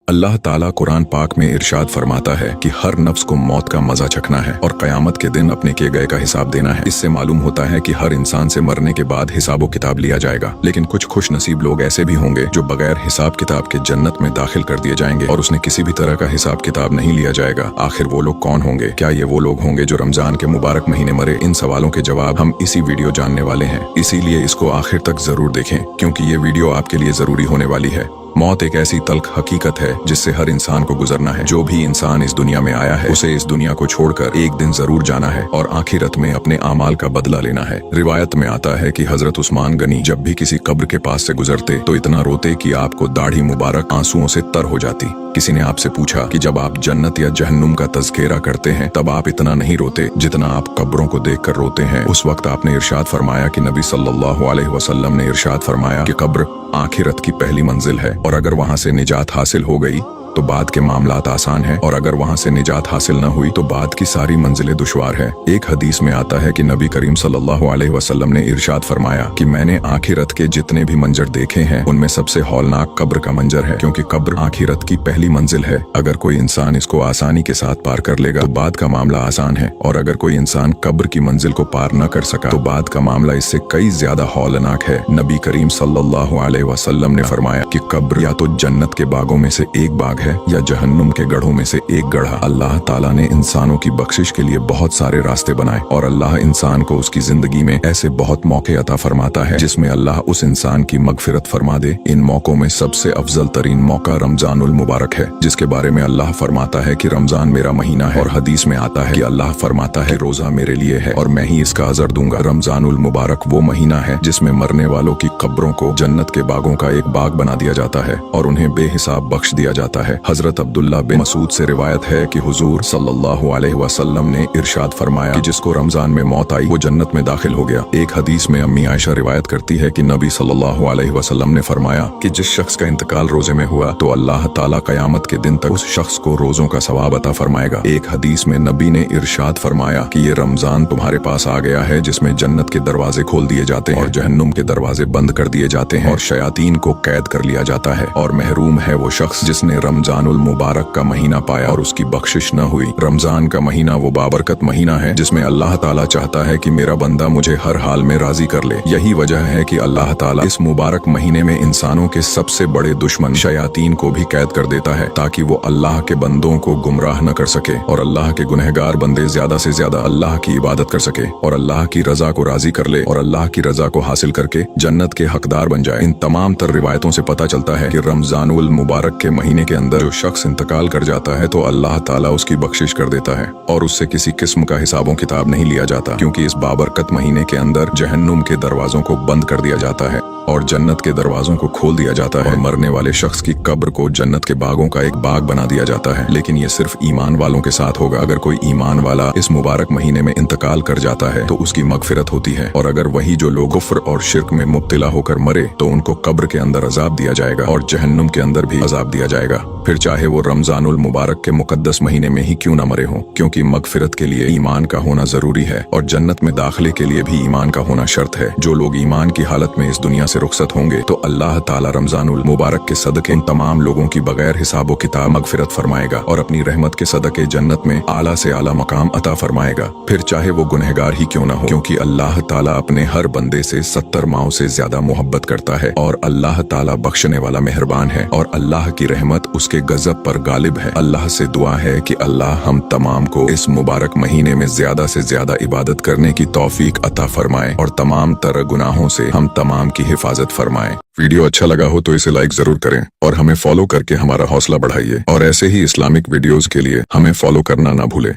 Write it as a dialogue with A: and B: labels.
A: अल्लाह ताला कुरान पाक में इरशाद फरमाता है कि हर नफ्स को मौत का मजा चखना है और कयामत के दिन अपने किए गए का हिसाब देना है। इससे मालूम होता है कि हर इंसान से मरने के बाद हिसाब किताब लिया जाएगा, लेकिन कुछ खुश नसीब लोग ऐसे भी होंगे जो बगैर हिसाब किताब के जन्नत में दाखिल कर दिए जाएंगे और उसने किसी भी तरह का हिसाब किताब नहीं लिया जाएगा। आखिर वो लोग कौन होंगे? क्या ये वो लोग होंगे जो रमजान के मुबारक महीने मरे? इन सवालों के जवाब हम इसी वीडियो जानने वाले हैं, इसीलिए इसको आखिर तक जरूर देखें क्योंकि ये वीडियो आपके लिए जरूरी होने वाली है। मौत एक ऐसी तल्ख हकीकत है जिससे हर इंसान को गुजरना है। जो भी इंसान इस दुनिया में आया है उसे इस दुनिया को छोड़कर एक दिन जरूर जाना है और आखिरत में अपने आमाल का बदला लेना है। रिवायत में आता है कि हजरत उस्मान गनी जब भी किसी कब्र के पास से गुजरते तो इतना रोते कि आपको दाढ़ी मुबारक आंसुओं से तर हो जाती। किसी ने आपसे पूछा कि जब आप जन्नत या जहन्नुम का तज़किरा करते हैं तब आप इतना नहीं रोते जितना आप कब्रों को देखकर रोते हैं। उस वक्त आपने इरशाद फरमाया कि नबी सल्लल्लाहु अलैहि वसल्लम ने इरशाद फरमाया कि कब्र आखिरत की पहली मंजिल है और अगर वहां से निजात हासिल हो गई तो बाद के मामलात आसान है और अगर वहां से निजात हासिल न हुई तो बाद की सारी मंजिलें दुश्वार है। एक हदीस में आता है कि नबी करीम सल्लल्लाहु अलैहि वसल्लम ने इरशाद फरमाया कि मैंने आखिरत के जितने भी मंजर देखे हैं उनमें सबसे हौलनाक कब्र का मंजर है, क्योंकि कब्र आखिरत की पहली मंजिल है। अगर कोई इंसान इसको आसानी के साथ पार कर लेगा तो बाद का मामला आसान है, और अगर कोई इंसान कब्र की मंजिल को पार न कर सका तो बाद का मामला इससे कई ज्यादा हौलनाक है। नबी करीम सल्लल्लाहु अलैहि वसल्लम ने फरमाया कि कब्र या तो जन्नत के बागों में से एक बाग है या जहन्नुम के गढ़ों में से एक गढ़ा। अल्लाह ताला ने इंसानों की बख्शिश के लिए बहुत सारे रास्ते बनाए और अल्लाह इंसान को उसकी जिंदगी में ऐसे बहुत मौके अता फरमाता है जिसमें अल्लाह उस इंसान की मगफिरत फरमा दे। इन मौकों में सबसे अफजल तरीन मौका रमजानुल मुबारक है, जिसके बारे में अल्लाह फरमाता है कि रमजान मेरा महीना है, और हदीस में आता है कि अल्लाह फरमाता है रोजा मेरे लिए है और मैं ही इसका अजर दूंगा। रमजानुल मुबारक वो महीना है जिसमें मरने वालों की कब्रों को जन्नत के बागों का एक बाग बना दिया जाता है और उन्हें बेहिसाब बख्श दिया जाता है। हजरत अब्दुल्ला बिन मसूद से रिवायत है कि हुजूर सल्लल्लाहु अलैहि वसल्लम ने इरशाद फरमाया कि जिसको रमजान में मौत आई वो जन्नत में दाखिल हो गया। एक हदीस में अम्मी आयशा रिवायत करती है कि नबी सल्लल्लाहु अलैहि वसल्लम ने फरमाया कि जिस शख्स का इंतकाल रोजे में हुआ तो अल्लाह ताला कयामत के दिन तक उस शख्स को रोजों का सवाब अता फरमाएगा। एक हदीस में नबी ने इरशाद फरमाया कि ये रमजान तुम्हारे पास आ गया है जिसमें जन्नत के दरवाजे खोल दिए जाते हैं और जहन्नुम के दरवाजे बंद कर दिए जाते हैं और शयातीन को कैद कर लिया जाता है, और महरूम है वो शख्स जिसने रमजानुल मुबारक का महीना पाया और उसकी बख्शिश न हुई। रमजान का महीना वो बाबरकत महीना है जिसमें अल्लाह ताला चाहता है कि मेरा बंदा मुझे हर हाल में राजी कर ले। यही वजह है कि अल्लाह ताला इस मुबारक महीने में इंसानों के सबसे बड़े दुश्मन शयातीन को भी कैद कर देता है ताकि वो अल्लाह के बंदों को गुमराह न कर सके और अल्लाह के गुनहगार बंदे ज्यादा से ज्यादा अल्लाह की इबादत कर सके और अल्लाह की रजा को राजी कर ले और अल्लाह की रजा को हासिल करके जन्नत के हकदार बन जाए। इन तमाम तर रिवायतों से पता चलता है कि रमजानुल मुबारक के महीने के अंदर जो शख्स इंतकाल कर जाता है तो अल्लाह ताला उसकी बख्शिश कर देता है और उससे किसी किस्म का हिसाबों किताब नहीं लिया जाता, क्योंकि इस बाबरकत महीने के अंदर जहन्नुम के दरवाजों को बंद कर दिया जाता है और जन्नत के दरवाजों को खोल दिया जाता है और मरने वाले शख्स की कब्र को जन्नत के बागों का एक बाग बना दिया जाता है। लेकिन ये सिर्फ ईमान वालों के साथ होगा। अगर कोई ईमान वाला इस मुबारक महीने में इंतकाल कर जाता है तो उसकी मगफिरत होती है, और अगर वही जो लोग कुफ्र और शिर्क में मुब्तिला होकर मरे तो उनको कब्र के अंदर अजाब दिया जाएगा और जहन्नुम के अंदर भी अजाब दिया जाएगा, फिर चाहे वो रमजानुल मुबारक के मुकद्दस महीने में ही क्यों न मरे हों, क्योंकि मगफिरत के लिए ईमान का होना जरूरी है और जन्नत में दाखिले के लिए भी ईमान का होना शर्त है। जो लोग ईमान की हालत में इस दुनिया से रुखसत होंगे तो अल्लाह ताला रमजानुल मुबारक के सदके उन तमाम लोगों की बगैर हिसाबो किताब मगफिरत फरमाएगा और अपनी रहमत के सदके जन्नत में आला से आला मकाम अता फरमाएगा, फिर चाहे वो गुनहगार ही क्यों न हो, क्योंकि अल्लाह ताला अपने हर बंदे से 70 माओं से ज्यादा मोहब्बत करता है और अल्लाह ताला बख्शने वाला मेहरबान है और अल्लाह की रहमत उसके गजब पर गालिब है। अल्लाह से दुआ है कि अल्लाह हम तमाम को इस मुबारक महीने में ज्यादा से ज्यादा इबादत करने की तौफीक अता फरमाए और तमाम तरह गुनाहों से हम तमाम की हिफाजत फरमाए। वीडियो अच्छा लगा हो तो इसे लाइक जरूर करें और हमें फॉलो करके हमारा हौसला बढ़ाइए, और ऐसे ही इस्लामिक वीडियोस के लिए हमें फॉलो करना ना भूलें।